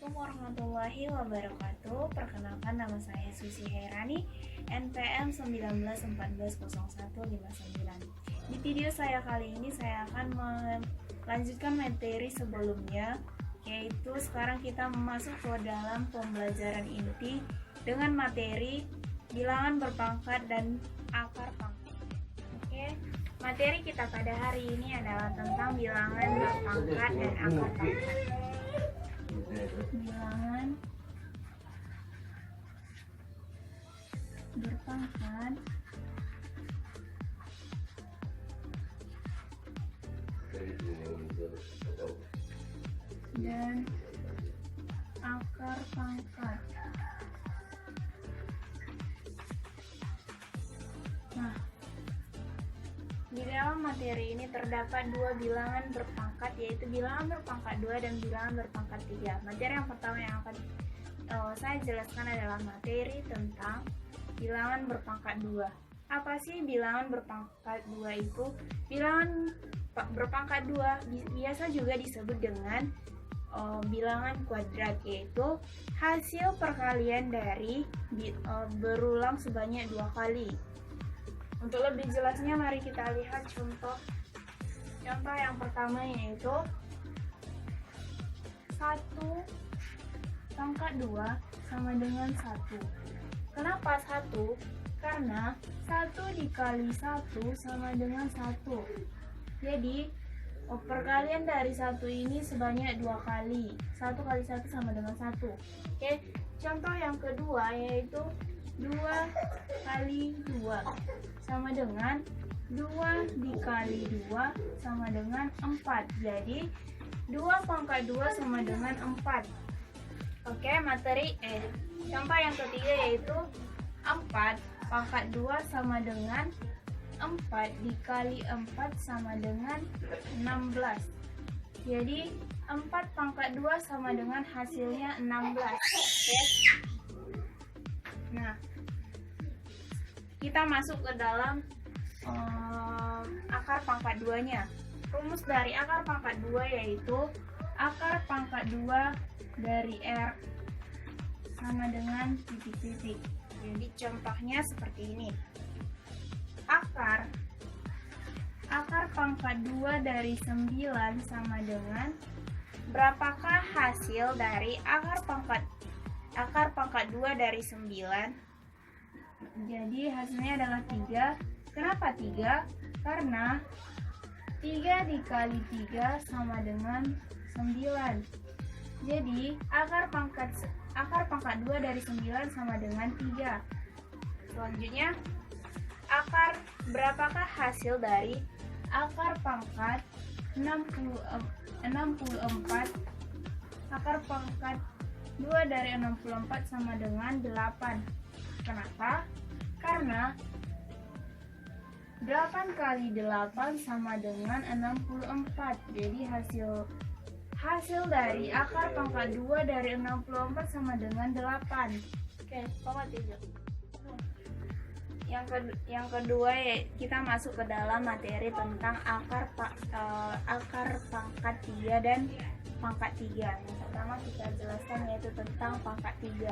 Assalamualaikum warahmatullahi wabarakatuh. Perkenalkan, nama saya Susi Herani, NPM 19140159. Di video saya kali ini saya akan melanjutkan materi sebelumnya, yaitu sekarang kita masuk ke dalam pembelajaran inti dengan materi bilangan berpangkat dan akar pangkat. Oke, materi kita pada hari ini adalah tentang bilangan berpangkat dan akar pangkat. Bilangan berpangkat dan akar pangkat. Nah, di dalam materi ini terdapat dua bilangan berpangkat, yaitu bilangan berpangkat 2 dan bilangan berpangkat 3. Materi yang pertama yang akan saya jelaskan adalah materi tentang bilangan berpangkat 2. Apa sih bilangan berpangkat 2 itu? Bilangan berpangkat 2 biasa juga disebut dengan bilangan kuadrat, yaitu hasil perkalian dari berulang sebanyak 2 kali. Untuk lebih jelasnya, mari kita lihat contoh yang pertama, yaitu 1 pangkat 2 sama dengan 1. Kenapa 1? Karena 1 dikali 1 sama dengan 1. Jadi perkalian dari 1 ini sebanyak 2 kali. 1 kali 1 sama dengan 1. Oke, contoh yang kedua yaitu 2 kali 2 sama dengan 2 dikali 2 sama dengan 4. Jadi 2 pangkat 2 sama dengan 4. Oke, contoh yang ketiga yaitu 4 pangkat 2 sama dengan 4 dikali 4 sama dengan 16. Jadi 4 pangkat 2 sama dengan hasilnya 16. Oke. Nah, kita masuk ke dalam akar pangkat 2-nya. Rumus dari akar pangkat 2 yaitu akar pangkat 2 dari R sama dengan titik-titik. Jadi contohnya seperti ini. Akar pangkat 2 dari 9 sama dengan berapakah hasil dari akar pangkat 2 dari 9? Jadi hasilnya adalah 3. Kenapa 3? Karena 3 dikali 3 sama dengan 9. Jadi akar pangkat 2 dari 9 sama dengan 3. Selanjutnya, berapakah hasil dari akar pangkat 64? Akar pangkat 2 dari 64 sama dengan 8. Kenapa? Karena 8 kali 8 sama dengan 64. Jadi hasil dari akar pangkat 2 dari 64 sama dengan 8. Oke, pangkat 3. Yang kedua ya, kita masuk ke dalam materi tentang akar pangkat 3 dan pangkat 3. Yang pertama kita jelaskan yaitu tentang pangkat 3.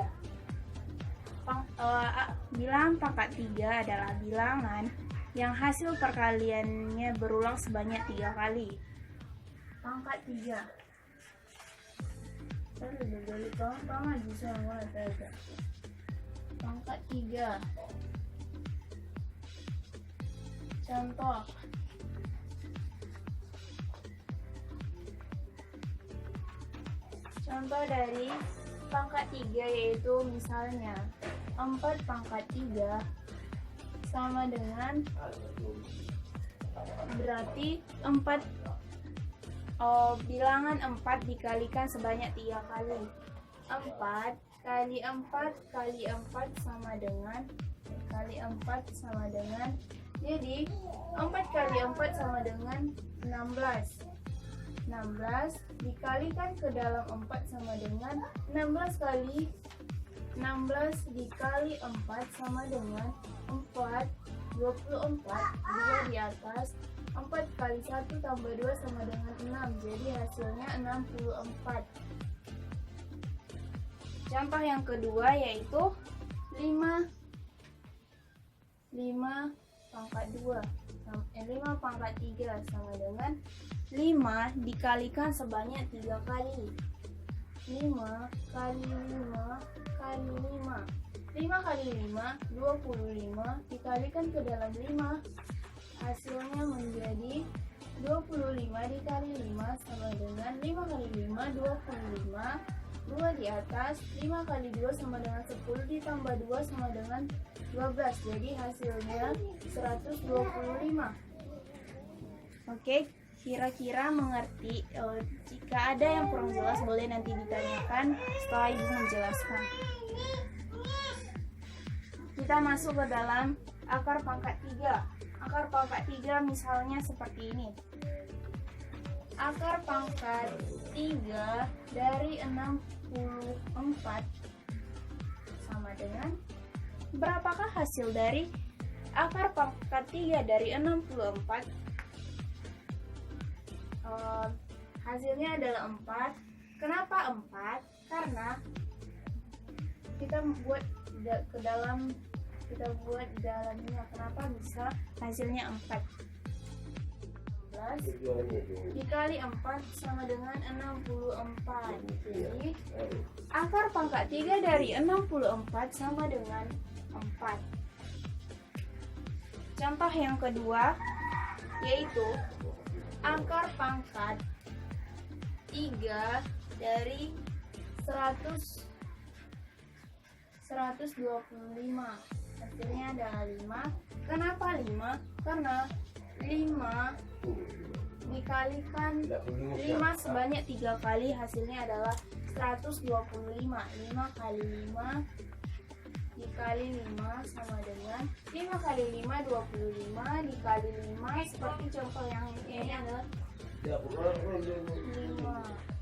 Bilangan pangkat 3 adalah bilangan yang hasil perkaliannya berulang sebanyak 3 kali. Pangkat 3. Pangkat 3. Contoh dari pangkat 3 yaitu misalnya 4 pangkat 3 sama dengan, berarti bilangan 4 dikalikan sebanyak 3 kali. 4 kali 4 kali 4 sama dengan, jadi 4 kali 4 sama dengan 16. 16 dikalikan ke dalam 4 sama dengan 16 dikali 4 sama dengan 4, 24, 2 di atas, 4 kali 1 tambah 2 sama dengan 6, jadi hasilnya 64. Contoh yang kedua yaitu 5 pangkat 2 5 pangkat 3 sama dengan 5 dikalikan sebanyak 3 kali. 5 kali 5 kali 5. 5 kali 5 25 dikalikan ke dalam 5. Hasilnya menjadi 25 dikali 5 sama dengan 5 kali 5 25. 2 di atas, 5 kali 2 sama dengan 10 ditambah 2 sama dengan 12. Jadi hasilnya 125. Oke, kira-kira mengerti? Jika ada yang kurang jelas boleh nanti ditanyakan setelah ibu menjelaskan. Kita masuk ke dalam akar pangkat 3. Akar pangkat 3 misalnya seperti ini. Akar pangkat 3 dari 64 sama dengan berapakah hasil dari akar pangkat 3 dari 64? Hasilnya adalah 4. Kenapa 4? Karena kita buat dalamnya. Kenapa bisa hasilnya 4? 11 dikali 4 sama dengan 64. Jadi akar pangkat 3 dari 64 sama dengan 4. Contoh yang kedua yaitu akar pangkat 3 dari 125. Hasilnya adalah 5. Kenapa 5? Karena 5 dikalikan 5 sebanyak 3 kali, hasilnya adalah 125. 5 kali 5 dikali 5 sama dengan 5 kali 5 25 dikali 5 seperti contoh yang ini adalah 5.